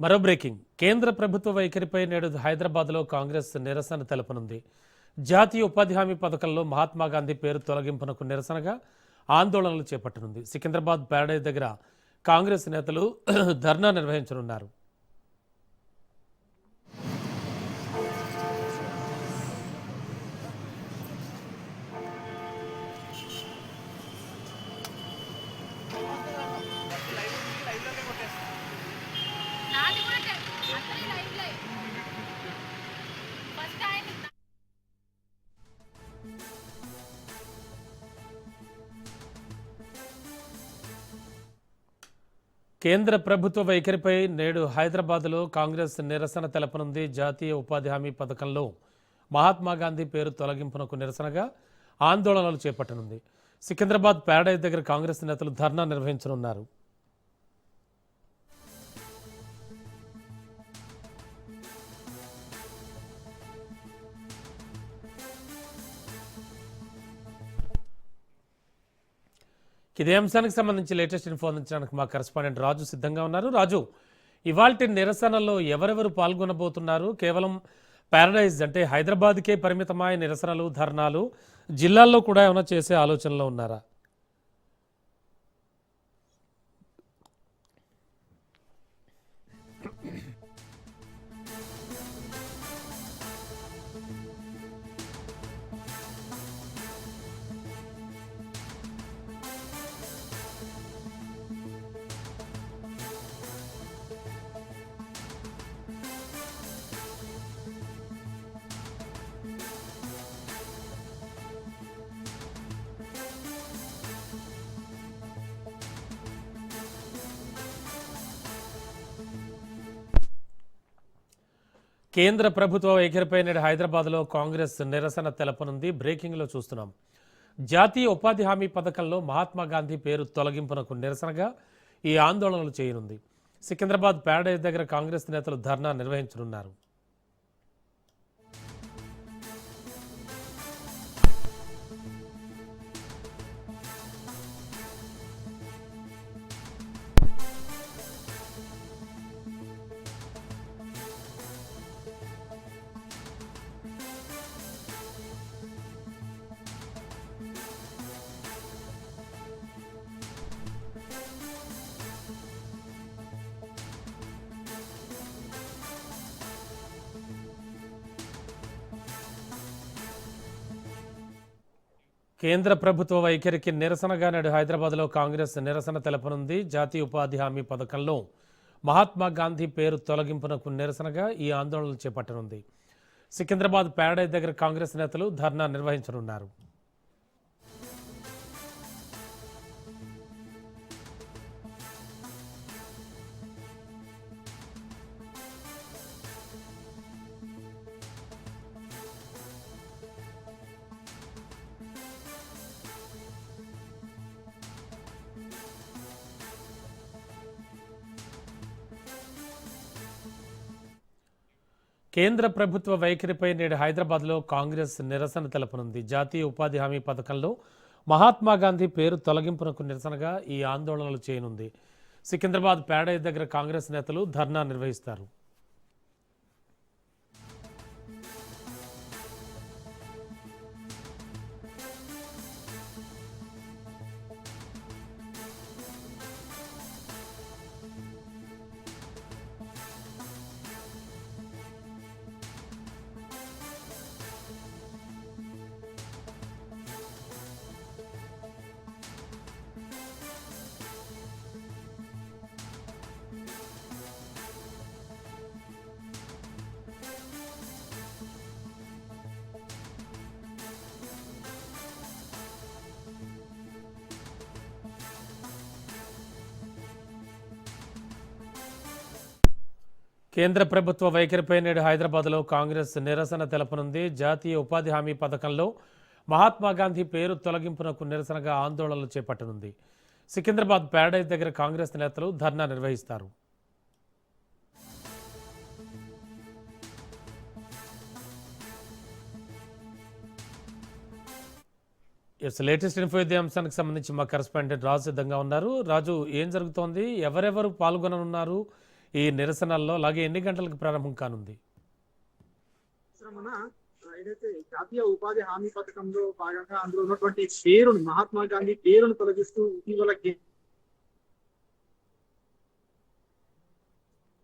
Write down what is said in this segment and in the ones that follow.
మరో బ్రేకింగ్ కేంద్ర ప్రభుత్వ వైఖరిపై నేడు హైదరాబాద్లో కాంగ్రెస్ నిరసన తెలుపనుంది. జాతీయ ఉపాధి హామీ పథకంలో మహాత్మా గాంధీ పేరు తొలగింపునకు నిరసనగా ఆందోళనలు చేపట్టనుంది. సికింద్రాబాద్ ప్యారడైజ్ దగ్గర కాంగ్రెస్ నేతలు ధర్నా నిర్వహించనున్నారు. కేంద్ర ప్రభుత్వ వైఖరిపై నేడు హైదరాబాద్లో కాంగ్రెస్ నిరసన తెలపనుంది. జాతీయ ఉపాధి హామీ పథకంలో మహాత్మా గాంధీ పేరు తొలగింపునకు నిరసనగా ఆందోళనలు చేపట్టనుంది. సికింద్రాబాద్ ప్యారడైజ్ దగ్గర కాంగ్రెస్ నేతలు ధర్నా నిర్వహించనున్నారు. ఇదే అంశానికి సంబంధించి లేటెస్ట్ ఇన్ఫో అందించడానికి మా కరెస్పాండెంట్ రాజు సిద్ధంగా ఉన్నారు. రాజు, ఇవాల్టి నిరసనలో ఎవరెవరు పాల్గొనబోతున్నారు? కేవలం ప్యారడైజ్ అంటే హైదరాబాద్కే పరిమితమైన నిరసనలు, ధర్నాలు జిల్లాల్లో కూడా ఏమైనా చేసే ఆలోచనలో ఉన్నారా? కేంద్ర ప్రభుత్వ వైఖరిపై నేడు హైదరాబాద్లో కాంగ్రెస్ నిరసన తెలపనుంది. బ్రేకింగ్లో చూస్తున్నాం. జాతీయ ఉపాధి హామీ పథకంలో మహాత్మా గాంధీ పేరు తొలగింపునకు నిరసనగా ఈ ఆందోళనలు చేయనుంది. సికింద్రాబాద్ ప్యారడైజ్ దగ్గర కాంగ్రెస్ నేతలు ధర్నా నిర్వహించనున్నారు. కేంద్ర ప్రభుత్వ వైఖరికి నిరసనగా నేడు హైదరాబాద్లో కాంగ్రెస్ నిరసన తెలపనుంది. జాతీయ ఉపాధి హామీ పథకంలో మహాత్మా గాంధీ పేరు తొలగింపునకు నిరసనగా ఈ ఆందోళనలు చేపట్టనుంది. సికింద్రాబాద్ ప్యారడైజ్ దగ్గర కాంగ్రెస్ నేతలు ధర్నా నిర్వహించనున్నారు. కేంద్ర ప్రభుత్వ వైఖరిపై నేడు హైదరాబాద్లో కాంగ్రెస్ నిరసన తెలపనుంది. జాతీయ ఉపాధి హామీ పథకంలో మహాత్మా గాంధీ పేరు తొలగింపునకు నిరసనగా ఈ ఆందోళనలు చేయనుంది. సికింద్రాబాద్ ప్యారడైజ్ దగ్గర కాంగ్రెస్ నేతలు ధర్నా నిర్వహిస్తారు. కేంద్ర ప్రభుత్వ వైఖరిపై నేడు హైదరాబాద్లో కాంగ్రెస్ నిరసన తెలపనుంది. జాతీయ ఉపాధి హామీ పథకంలో మహాత్మా గాంధీ పేరు తొలగింపునకు నిరసనగా ఆందోళనలు చేపట్టనుంది. సికింద్రాబాద్ ప్యారడైజ్ దగ్గర కాంగ్రెస్ నేతలు ధర్నా నిర్వహిస్తారు. లేటెస్ట్ ఇన్ఫో ఇదే అంశానికి సంబంధించి మా కరెస్పాండెంట్ రాజు సిద్ధంగా ఉన్నారు. రాజు, ఏం జరుగుతోంది? ఎవరెవరు పాల్గొననున్నారు? ఈ నిరసనల్లో? అలాగే ఎన్ని గంటలకు ప్రారంభం కానుంది? మన ఏదైతే జాతీయ ఉపాధి హామీ పథకంలో భాగంగా అందులో ఉన్నటువంటి పేరును మహాత్మా గాంధీ పేరును తొలగిస్తూ ఇటీవల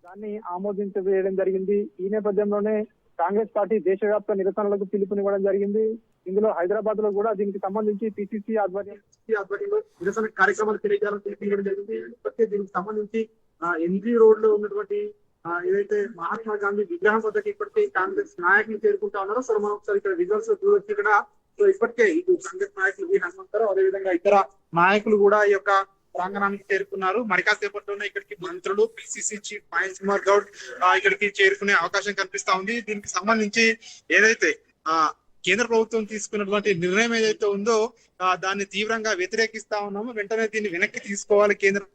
దాన్ని ఆమోదించవేయడం జరిగింది. ఈ నేపథ్యంలోనే కాంగ్రెస్ పార్టీ దేశవ్యాప్త నిరసనలకు పిలుపునివ్వడం జరిగింది. ఇందులో హైదరాబాద్ లో కూడా దీనికి సంబంధించి పిసిసి ఆధ్వర్యంలో నిరసన కార్యక్రమాలు తెలియజేయాలని పిలుపునివ్వడం జరిగింది. ఇప్పటికే దీనికి సంబంధించి ఎంజీ రోడ్ లో ఉన్నటువంటి ఏదైతే మహాత్మా గాంధీ విగ్రహం వద్దకి ఇప్పటికే కాంగ్రెస్ నాయకులు చేరుకుంటా ఉన్నారో సో మనం ఒకసారి ఇక్కడ విజువల్స్ చూడొచ్చు. ఇక్కడ సో ఇప్పటికే ఇటు కాంగ్రెస్ నాయకులు హనుమంతరావు అదేవిధంగా ఇతర నాయకులు కూడా ఈ యొక్క ప్రాంగణానికి చేరుకున్నారు. మరి కాసేపట్లోనే ఇక్కడికి మంత్రులు పిసిసి చీఫ్ మహేష్ కుమార్ గౌడ్ ఇక్కడికి చేరుకునే అవకాశం కనిపిస్తా ఉంది. దీనికి సంబంధించి ఏదైతే కేంద్ర ప్రభుత్వం తీసుకున్నటువంటి నిర్ణయం ఏదైతే ఉందో దాన్ని తీవ్రంగా వ్యతిరేకిస్తా ఉన్నామో వెంటనే దీన్ని వెనక్కి తీసుకోవాలి కేంద్ర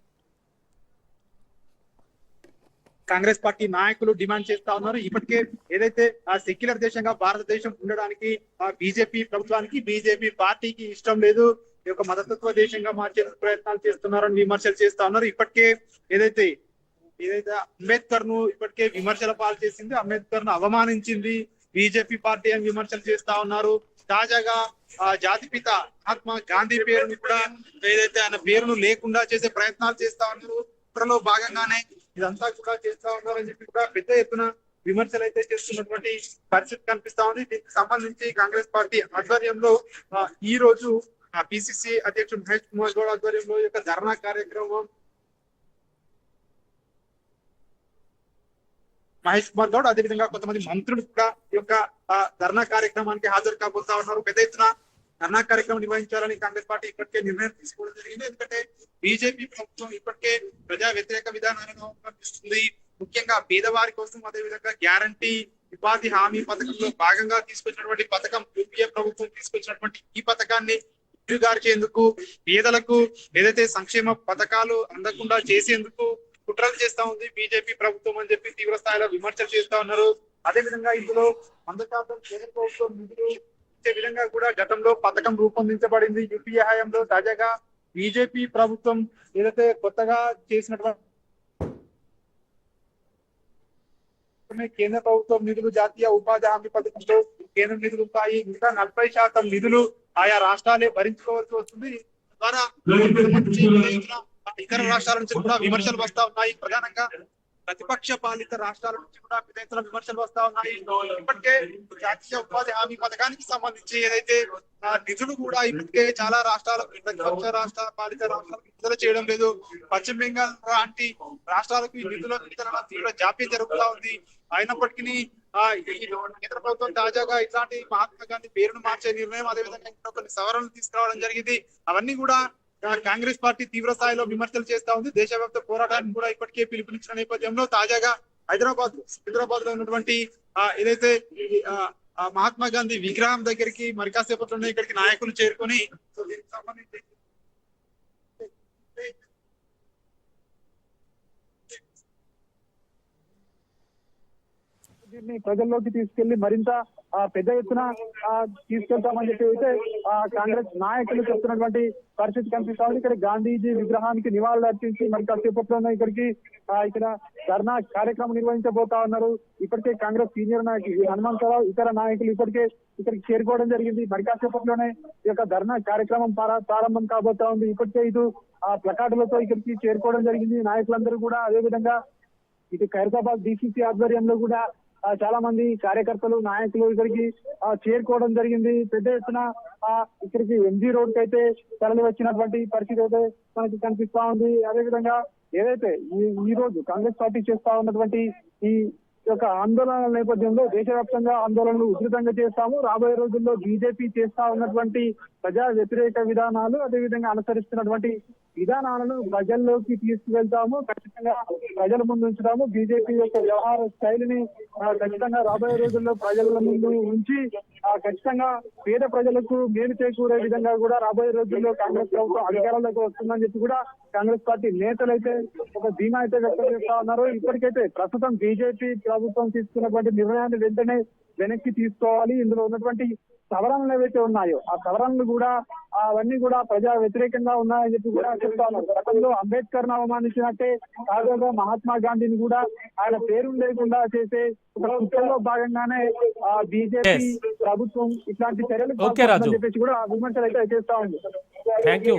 కాంగ్రెస్ పార్టీ నాయకులు డిమాండ్ చేస్తా ఉన్నారు. ఇప్పటికే ఏదైతే సెక్యులర్ దేశంగా భారతదేశం ఉండడానికి బీజేపీ ప్రభుత్వానికి బీజేపీ పార్టీకి ఇష్టం లేదు, ఈ యొక్క మతతత్వ దేశంగా మార్చే ప్రయత్నాలు చేస్తున్నారని విమర్శలు చేస్తా ఉన్నారు. ఇప్పటికే ఏదైతే అంబేద్కర్ ను ఇప్పటికే విమర్శల పాలు చేసింది, అంబేద్కర్ ను అవమానించింది బీజేపీ పార్టీ అని విమర్శలు చేస్తా ఉన్నారు. తాజాగా జాతిపిత మహాత్మా గాంధీ పేరుని కూడా ఏదైతే ఆయన పేరును లేకుండా చేసే ప్రయత్నాలు చేస్తా ఉన్నారు. కుట్రలో భాగంగానే ఇదంతా కూడా చేస్తా ఉన్నారని చెప్పి కూడా పెద్ద ఎత్తున విమర్శలు అయితే చేస్తున్నటువంటి పరిస్థితి కనిపిస్తా ఉంది. దీనికి సంబంధించి కాంగ్రెస్ పార్టీ ఆధ్వర్యంలో ఈ రోజు పిసిసి అధ్యక్షుడు మహేష్ కుమార్ గౌడ్ ఆధ్వర్యంలో ఈ యొక్క ధర్నా కార్యక్రమం మహేష్ కుమార్ గౌడ్ అదేవిధంగా కొంతమంది మంత్రులు కూడా ఈ యొక్క ధర్నా కార్యక్రమానికి హాజరు కాబోతా ఉన్నారు. పెద్ద ఎత్తున ధర్నా కార్యక్రమం నిర్వహించాలని కాంగ్రెస్ పార్టీ ఇప్పటికే నిర్ణయం తీసుకోవడం జరిగింది. ఎందుకంటే బీజేపీ ప్రభుత్వం ఇప్పటికే ప్రజా వ్యతిరేక విధానాలను అవలంబిస్తుంది. ముఖ్యంగా పేదవారి కోసం అదేవిధంగా గ్యారంటీ ఉపాధి హామీ పథకంలో భాగంగా తీసుకొచ్చినటువంటి పథకం యూపీఏ ప్రభుత్వం తీసుకొచ్చినటువంటి ఈ పథకాన్ని గార్చేందుకు పేదలకు ఏదైతే సంక్షేమ పథకాలు అందకుండా చేసేందుకు కుట్రలు చేస్తా ఉంది బీజేపీ ప్రభుత్వం అని చెప్పి తీవ్ర స్థాయిలో విమర్శలు చేస్తా ఉన్నారు. అదేవిధంగా ఇందులో 100% కేంద్ర ప్రభుత్వం నిధులు ఇచ్చే విధంగా కూడా గతంలో పథకం రూపొందించబడింది. యూపీఏ హయాంలో తాజాగా బీజేపీ ప్రభుత్వం ఏదైతే కొత్తగా చేసినటువంటి కేంద్ర ప్రభుత్వం నిధులు జాతీయ ఉపాధి హామీ పథకంలో కేంద్ర నిధులు ఉంటాయి. ఇంకా 40% నిధులు ఆయా రాష్ట్రాలే భరించుకోవాల్సి వస్తుంది. ద్వారా ఇతర రాష్ట్రాల నుంచి కూడా విమర్శలు వస్తా ఉన్నాయి. ప్రధానంగా ప్రతిపక్ష పాలిత రాష్ట్రాల నుంచి కూడా పెద్ద ఎత్తున విమర్శలు వస్తా ఉన్నాయి. ఇప్పటికే జాతీయ ఉపాధి హామీ పథకానికి సంబంధించి ఏదైతే నిధులు కూడా ఇప్పటికే చాలా రాష్ట్రాలకు ప్రతిపక్ష రాష్ట్ర పాలిత రాష్ట్రాలకు విడుదల చేయడం లేదు. పశ్చిమ బెంగాల్ లాంటి రాష్ట్రాలకు ఈ నిధుల విడుదల తీవ్ర జాప్యం జరుగుతూ ఉంది. అయినప్పటికీ కేంద్ర ప్రభుత్వం తాజాగా ఇట్లాంటి మహాత్మా గాంధీ పేరును మార్చే నిర్ణయం అదేవిధంగా ఇంకా కొన్ని సవరణలు తీసుకురావడం జరిగింది. అవన్నీ కూడా కాంగ్రెస్ పార్టీ తీవ్ర స్థాయిలో విమర్శలు చేస్తా ఉంది. దేశవ్యాప్త పోరాటానికి కూడా ఇప్పటికే పిలుపునిచ్చిన నేపథ్యంలో తాజాగా హైదరాబాద్ లో ఉన్నటువంటి ఏదైతే మహాత్మా గాంధీ విగ్రహం దగ్గరికి మరి కాసేపట్లోనే ఇక్కడికి నాయకులు చేరుకొని దీనికి సంబంధించి దీన్ని ప్రజల్లోకి తీసుకెళ్లి మరింత పెద్ద ఎత్తున తీసుకెళ్తామని చెప్పి అయితే కాంగ్రెస్ నాయకులు చెప్తున్నటువంటి పరిస్థితి కనిపిస్తా ఉంది. ఇక్కడ గాంధీజీ విగ్రహానికి నివాళులు అర్పించి మరి కాసేపట్లోనే ఇక్కడ ధర్నా కార్యక్రమం నిర్వహించబోతా ఉన్నారు. ఇప్పటికే కాంగ్రెస్ సీనియర్ నాయకులు హనుమంతరావు ఇతర నాయకులు ఇక్కడికి చేరుకోవడం జరిగింది. మరి కాసేపట్లోనే ఈ యొక్క ధర్నా కార్యక్రమం ప్రారంభం కాబోతా ఉంది. ఇప్పటికే ప్లకార్డులతో ఇక్కడికి చేరుకోవడం జరిగింది నాయకులందరూ కూడా. అదేవిధంగా ఇటు ఖైరతాబాద్ డిసిసి ఆధ్వర్యంలో కూడా చాలా మంది కార్యకర్తలు నాయకులు ఇక్కడికి చేరుకోవడం జరిగింది. పెద్ద ఎత్తున ఇక్కడికి ఎంజీ రోడ్ కి అయితే తరలి వచ్చినటువంటి పరిస్థితి అయితే మనకి కనిపిస్తా ఉంది. అదేవిధంగా ఏదైతే ఈ రోజు కాంగ్రెస్ పార్టీ చేస్తా ఉన్నటువంటి ఈ యొక్క ఆందోళనల నేపథ్యంలో దేశవ్యాప్తంగా ఆందోళనలు ఉధృతంగా చేస్తాము. రాబోయే రోజుల్లో బీజేపీ చేస్తా ఉన్నటువంటి ప్రజా వ్యతిరేక విధానాలు అదేవిధంగా అనుసరిస్తున్నటువంటి విధానాలను ప్రజల్లోకి తీసుకువెళ్తాము. ఖచ్చితంగా ప్రజల ముందు ఉంచుతాము. బీజేపీ యొక్క వ్యవహార శైలిని ఖచ్చితంగా రాబోయే రోజుల్లో ప్రజల ముందు ఉంచి ఖచ్చితంగా పేద ప్రజలకు మేలు చేకూరే విధంగా కూడా రాబోయే రోజుల్లో కాంగ్రెస్ ప్రభుత్వం అధికారంలోకి వస్తుందని చెప్పి కూడా కాంగ్రెస్ పార్టీ నేతలు అయితే ఒక ధీమా అయితే వ్యక్తం చేస్తా ఉన్నారు. ఇప్పటికైతే ప్రస్తుతం బీజేపీ ప్రభుత్వం తీసుకున్నటువంటి నిర్ణయాన్ని వెంటనే వెనక్కి తీసుకోవాలి. ఇందులో ఉన్నటువంటి సవరణలు ఏవైతే ఉన్నాయో ఆ సవరణలు కూడా అవన్నీ కూడా ప్రజా వ్యతిరేకంగా ఉన్నాయని చెప్పి కూడా చెప్తా ఉన్నారు. గతంలో అంబేద్కర్ ను అవమానించినట్టే తాజాగా మహాత్మా గాంధీని కూడా ఆయన పేరు లేకుండా చేసే ఒక కుట్రలో భాగంగానే బీజేపీ ప్రభుత్వం ఇట్లాంటి చర్యలు ఓకే రాజు, చెప్పేసి కూడా విమర్శలు అయితే చేస్తా ఉంది. Thank you.